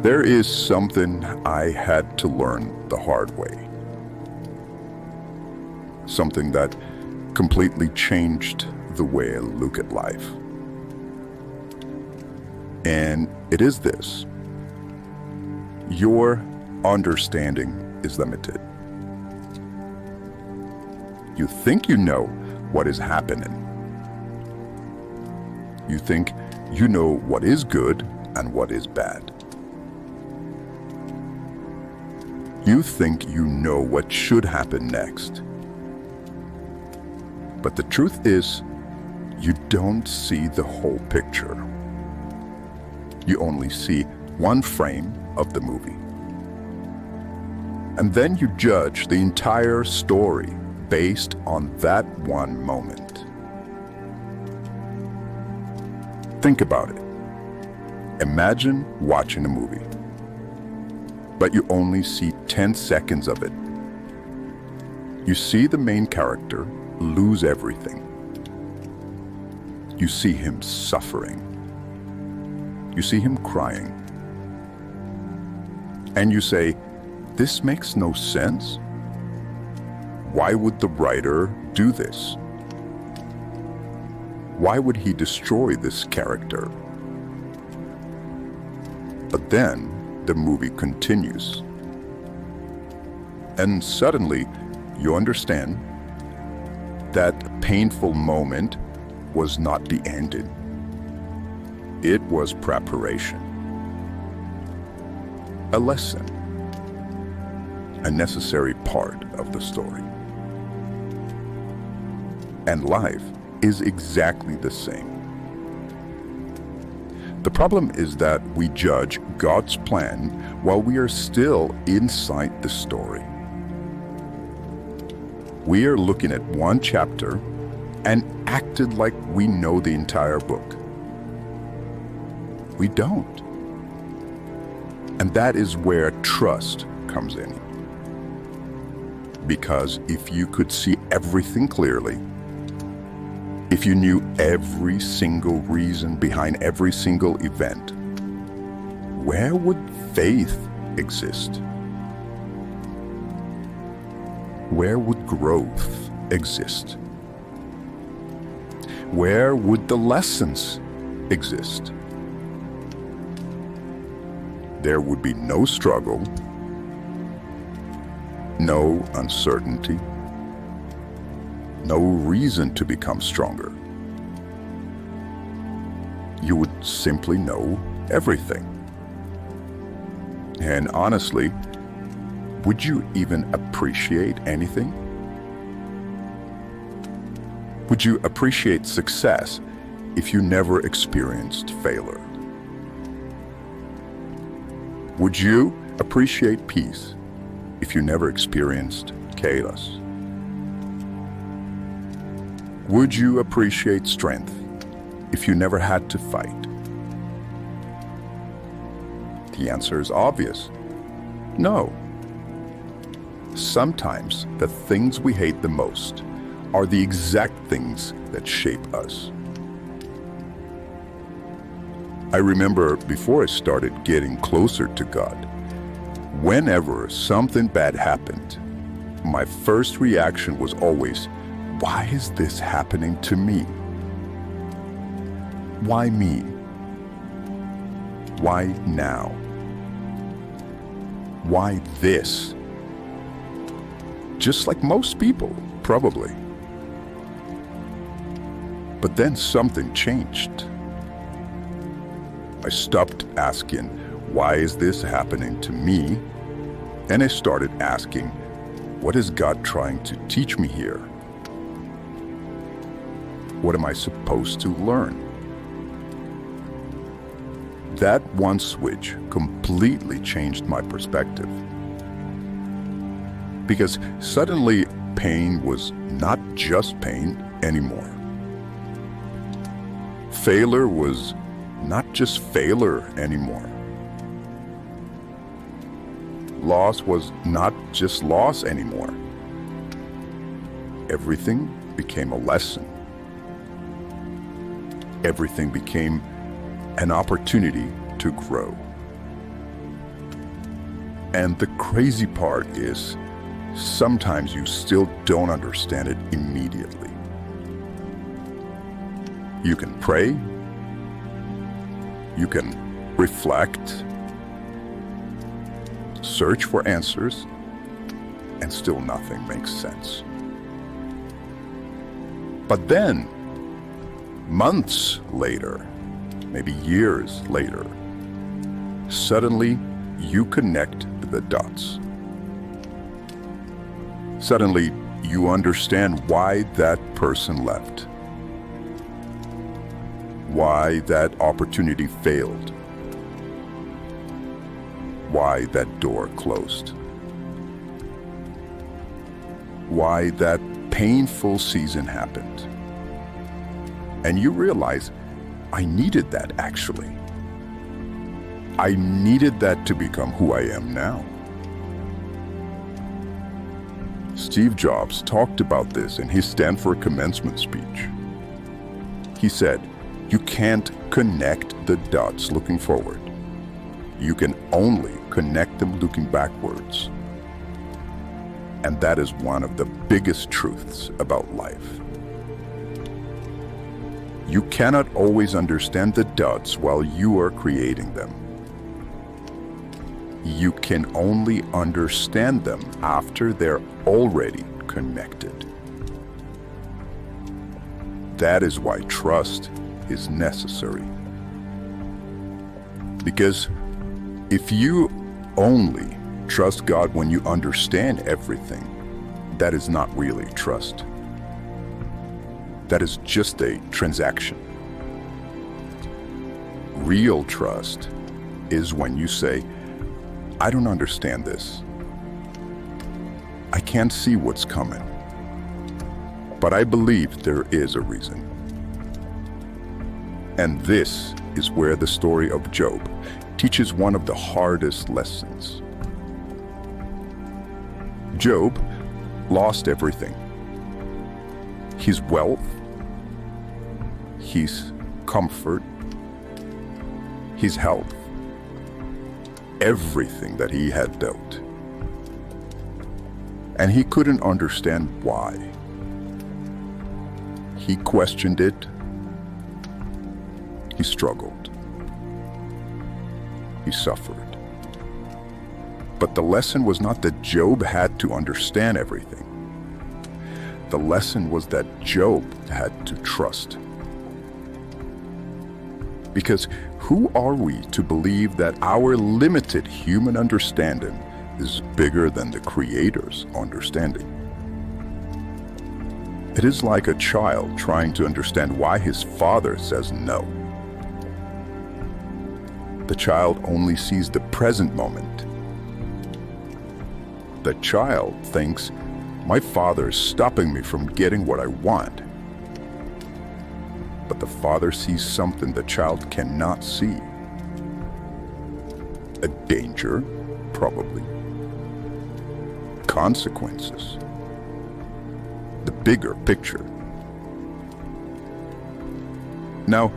There is something I had to learn the hard way. Something that completely changed the way I look at life. And it is this: your understanding is limited. You think you know what is happening. You think you know what is good and what is bad. You think you know what should happen next. But the truth is, you don't see the whole picture. You only see one frame of the movie. And then you judge the entire story based on that one moment. Think about it. Imagine watching a movie, but you only see 10 seconds of it. You see the main character lose everything. You see him suffering. You see him crying. And you say, "This makes no sense. Why would the writer do this? Why would he destroy this character?" But then the movie continues. And suddenly you understand that painful moment was not the ending. It was preparation. A lesson. A necessary part of the story. And life is exactly the same. The problem is that we judge God's plan while we are still inside the story. We are looking at one chapter and acted like we know the entire book. We don't. And that is where trust comes in. Because if you could see everything clearly, if you knew every single reason behind every single event, where would faith exist? Where would growth exist? Where would the lessons exist? There would be no struggle, no uncertainty, no reason to become stronger. You would simply know everything. And honestly, would you even appreciate anything? Would you appreciate success if you never experienced failure? Would you appreciate peace if you never experienced chaos? Would you appreciate strength if you never had to fight? The answer is obvious. No. Sometimes the things we hate the most are the exact things that shape us. I remember before I started getting closer to God, whenever something bad happened, my first reaction was always, "Why is this happening to me? Why me? Why now? Why this?" Just like most people, probably. But then something changed. I stopped asking, "Why is this happening to me?" And I started asking, "What is God trying to teach me here? What am I supposed to learn?" That one switch completely changed my perspective. Because suddenly pain was not just pain anymore. Failure was not just failure anymore. Loss was not just loss anymore. Everything became a lesson. Everything became an opportunity to grow. And the crazy part is, sometimes you still don't understand it immediately. You can pray, you can reflect, search for answers, and still nothing makes sense. But then, months later, maybe years later, suddenly you connect the dots. Suddenly, you understand why that person left, why that opportunity failed, why that door closed, why that painful season happened. And you realize, I needed that actually. I needed that to become who I am now. Steve Jobs talked about this in his Stanford commencement speech. He said, you can't connect the dots looking forward. You can only connect them looking backwards. And that is one of the biggest truths about life. You cannot always understand the dots while you are creating them. You can only understand them after they're already connected. That is why trust is necessary. Because if you only trust God when you understand everything, that is not really trust. That is just a transaction. Real trust is when you say, I don't understand this. I can't see what's coming. But I believe there is a reason. And this is where the story of Job teaches one of the hardest lessons. Job lost everything. His wealth, his comfort, his health, everything that he had built. And he couldn't understand why. He questioned it. He struggled. He suffered. But the lesson was not that Job had to understand everything. The lesson was that Job had to trust. Because who are we to believe that our limited human understanding is bigger than the Creator's understanding? It is like a child trying to understand why his father says no. The child only sees the present moment. The child thinks, my father is stopping me from getting what I want. But the father sees something the child cannot see. A danger, probably. Consequences. The bigger picture. Now,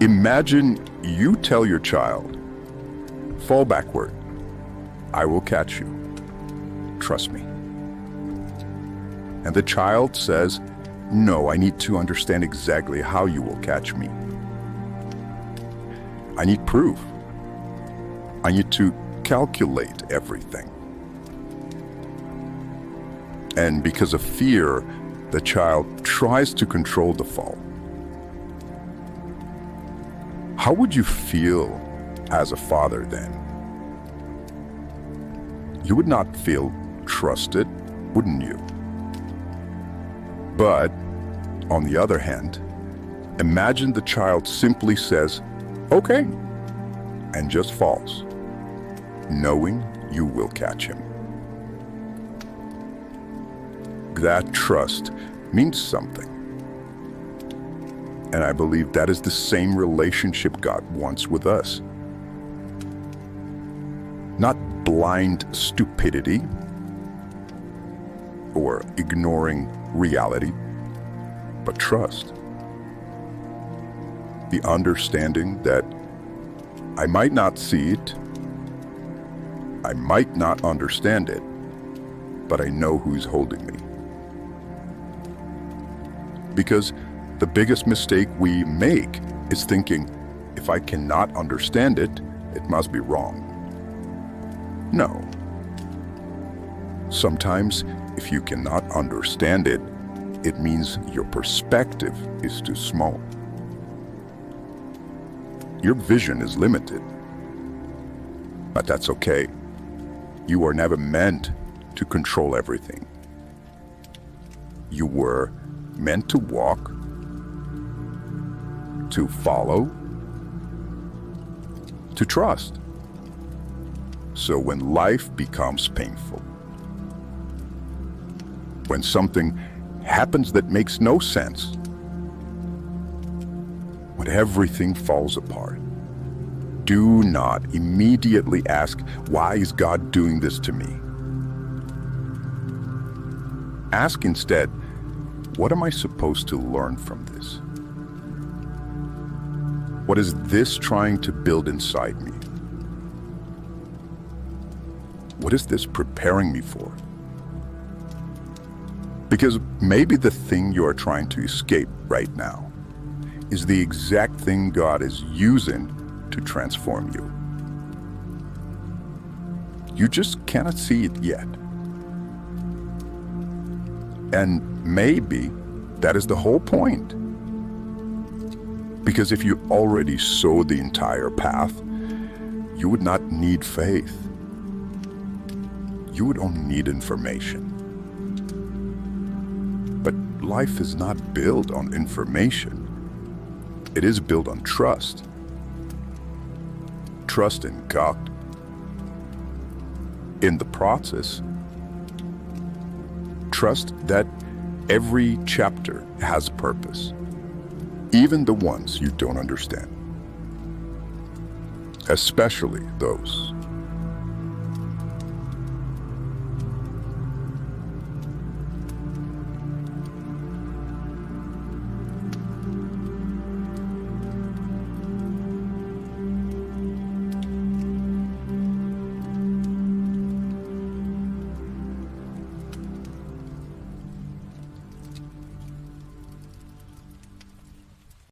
imagine you tell your child, fall backward. I will catch you. Trust me. And the child says, no, I need to understand exactly how you will catch me. I need proof. I need to calculate everything. And because of fear, the child tries to control the fall. How would you feel as a father then? You would not feel trusted, wouldn't you? But, on the other hand, imagine the child simply says, okay, and just falls, knowing you will catch him. That trust means something. And I believe that is the same relationship God wants with us. Not blind stupidity or ignoring reality, but trust. The understanding that I might not see it, I might not understand it, but I know who's holding me. Because the biggest mistake we make is thinking, if I cannot understand it, it must be wrong. No. Sometimes, if you cannot understand it, it means your perspective is too small. Your vision is limited. But that's okay. You are never meant to control everything. You were meant to walk, to follow, to trust. So when life becomes painful, when something happens that makes no sense, when everything falls apart, do not immediately ask, why is God doing this to me? Ask instead, what am I supposed to learn from this? What is this trying to build inside me? What is this preparing me for? Because maybe the thing you are trying to escape right now is the exact thing God is using to transform you. You just cannot see it yet. And maybe that is the whole point. Because if you already saw the entire path, you would not need faith. You would only need information. But life is not built on information. It is built on trust. Trust in God. In the process, trust that every chapter has purpose, even the ones you don't understand, especially those